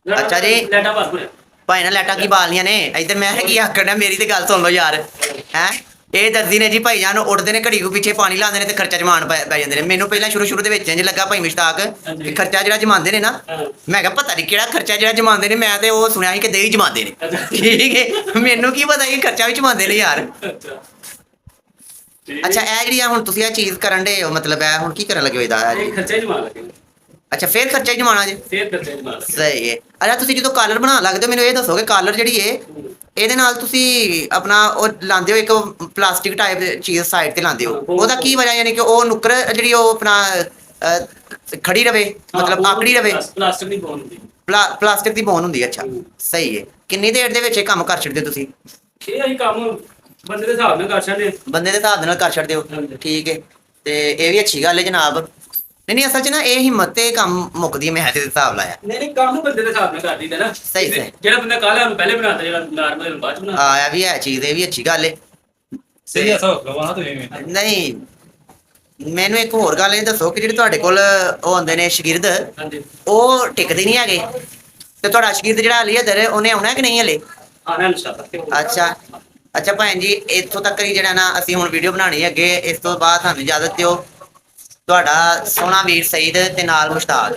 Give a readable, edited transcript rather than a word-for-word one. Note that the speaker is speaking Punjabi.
ਅੱਛਾ ਜੀ ਲੈਟਾ ਭਰਪੂਰ ਭਾਈ ਨਾ ਲੈਟਾਂ ਕੀ ਬਾਲਣੀਆਂ ਨੇ ਇੱਧਰ ਮੈਂ ਕੀ ਆਖਣਾ ਮੇਰੀ ਤੇ ਗੱਲ ਸੁਣ ਲਓ ਯਾਰ ਹੈ ਇਹ ਦੱਸਦੀ ਨੇ ਜੀ ਭਾਈ ਜਾਨ ਉੱਠਦੇ ਨੇ ਘੜੀ ਕੋ ਪਿੱਛੇ ਪਾਣੀ ਲਾਉਂਦੇ ਨੇ ਤੇ ਖਰਚਾ ਜਮਾਨ ਪੈ ਜਾਂਦੇ ਨੇ ਮੈਨੂੰ ਪਹਿਲਾਂ ਸ਼ੁਰੂ ਦੇ ਵਿੱਚ ਇੰਜ ਲੱਗਾ ਭਾਈ ਮੁਸ਼ਤਾਕ ਕਿ ਖਰਚਾ ਜਿਹੜਾ ਜਮਾਉਂਦੇ ਨੇ ਨਾ ਮੈਂ ਕਿਹਾ ਪਤਾ ਨਹੀਂ ਕਿਹੜਾ ਖਰਚਾ ਜਿਹੜਾ ਜਮਾਉਂਦੇ ਨੇ ਮੈਂ ਤੇ ਉਹ ਸੁਣਿਆ ਸੀ ਕਿ ਦੇਹੀ ਜਮਾਉਂਦੇ ਨੇ ਠੀਕ ਹੈ ਮੈਨੂੰ ਕੀ ਪਤਾ ਇਹ ਖਰਚਾ ਵੀ ਜਮਾਉਂਦੇ ਨੇ ਯਾਰ ਅੱਛਾ ਇਹ ਜਿਹੜੀ ਹੁਣ ਤੁਸੀਂ ਇਹ ਚੀਜ਼ ਕਰਨ ਦੇ ਹੋ ਮਤਲਬ ਇਹ ਹੁਣ ਕੀ ਕਰਨ ਲੱਗੇ ਹੋ ਇਹਦਾ ਇਹ ਖਰਚਾ ਜਮਾ ਲੱਗੇ ਅੱਛਾ ਫੇਰ ਖਰਚਾ ਹੀ ਜਮਾਉਣਾ ਜੀ ਫੇਰ ਖਰਚਾ ਜਮਾ ਲੱਗੇ ਸਹੀ ਹੈ ਅੱਛਾ ਤੁਸੀਂ ਜਦੋਂ ਕਾਲਰ ਬਣਾਉਣ ਲੱਗਦੇ ਹੋ ਮੈਨੂੰ ਇਹ ਦੱਸੋ ਕਿ ਕਾਲਰ ਜਿਹੜੀ ਹੈ ਇਹਦੇ ਨਾਲ ਤੁਸੀਂ ਆਪਣਾ ਉਹ ਲਾਉਂਦੇ ਹੋ ਇੱਕ ਪਲਾਸਟਿਕ ਟਾਈਪ ਚੀਜ਼ ਸਾਈਡ ਤੇ ਲਾਉਂਦੇ ਹੋ ਉਹਦਾ ਕੀ ਵਜ੍ਹਾ ਯਾਨੀ ਕਿ ਉਹ ਨੁੱਕਰ ਜਿਹੜੀ ਉਹ ਆਪਣਾ ਖੜੀ ਰਵੇ ਮਤਲਬ ਆਕੜੀ ਰਵੇ ਪਲਾਸਟਿਕ ਦੀ ਬੋਨ ਹੁੰਦੀ ਪਲਾਸਟਿਕ ਦੀ ਬੋਨ ਹੁੰਦੀ ਅੱਛਾ ਸਹੀ ਹੈ ਕਿੰਨੀ ਦੇਰ ਦੇ ਵਿੱਚ ਇਹ ਕੰਮ ਕਰ ਛੱਡਦੇ ਹੋ ਤੁਸੀਂ ਇਹ ਅਸੀਂ ਕੰਮ ਬੰਦੇ ਦੇ ਹਿਸਾਬ ਨਾਲ ਕਰ ਛੱਡਦੇ ਬੰਦੇ ਦੇ ਹਿਸਾਬ ਦੇ ਨਾਲ ਕਰ ਛੱਡਦੇ ਹੋ ਠੀਕ ਹੈ ਤੇ ਇਹ ਵੀ ਅੱਛੀ ਗੱਲ ਹੈ ਜਨਾਬ ਨਹੀਂ ਅਸਲ 'ਚ ਨਾ ਇਹ ਹਿੰਮਤ ਤੇ ਕੰਮ ਮੁੱਕਦੀ ਮੈਂ ਤੇ ਹਿਸਾਬ ਲਾਇਆ ਨਹੀਂ ਕੰਮ ਬੰਦੇ ਦੇ ਹਿਸਾਬ ਨਾਲ ਕਰ ਦਈਦਾ ਨਾ ਸਹੀ ਜਿਹੜਾ ਬੰਦਾ ਕਾਲਾ ਉਹਨੂੰ ਪਹਿਲੇ ਬਣਾਤਾ ਜਿਹੜਾ ਨਾਰਮਲ ਉਹਨੂੰ ਬਾਅਦ ਚ ਬਣਾਤਾ ਆ ਵੀ ਹੈ ਚੀਜ਼ ਇਹ ਵੀ ਅੱਛੀ ਗੱਲ ਹੈ ਸਹੀ ਆ ਸਭ ਲਵਾਣਾ ਤੁਸੀਂ ਨਹੀਂ ਮੈਨੂੰ ਇੱਕ ਹੋਰ ਗੱਲ ਇਹ ਦੱਸੋ ਕਿ ਜਿਹੜੇ ਤੁਹਾਡੇ ਕੋਲ ਉਹ ਹੁੰਦੇ ਨੇ ਸ਼ਾਗਿਰਦ ਹਾਂਜੀ ਉਹ ਟਿਕਦੇ ਨਹੀਂ ਹੈਗੇ ਤੇ ਤੁਹਾਡਾ ਸ਼ਾਗਿਰਦ ਜਿਹੜਾ ਹਲੇ ਇੱਧਰ ਉਹਨੇ ਆਉਣਾ ਕਿ ਨਹੀਂ ਹਲੇ ਆਣਾ ਇਨਸ਼ਾਅੱਲਾ ਅੱਛਾ ਅੱਛਾ ਭੈਣ ਜੀ ਇੱਥੋਂ ਤੱਕ ਹੀ ਜਿਹੜਾ ਨਾ ਅਸੀਂ ਹੁਣ ਵੀਡੀਓ ਬਣਾਉਣੀ ਹੈ ਅੱਗੇ ਇਸ ਤੋਂ ਬਾਅਦ ਸਾਨੂੰ ਇਜਾਜ਼ਤ ਦਿਓ ਤੁਹਾਡਾ ਸੋਹਣਾ ਵੀਰ ਸਈਦ ਤੇ ਨਾਲ ਮੁਸ਼ਤਾਕ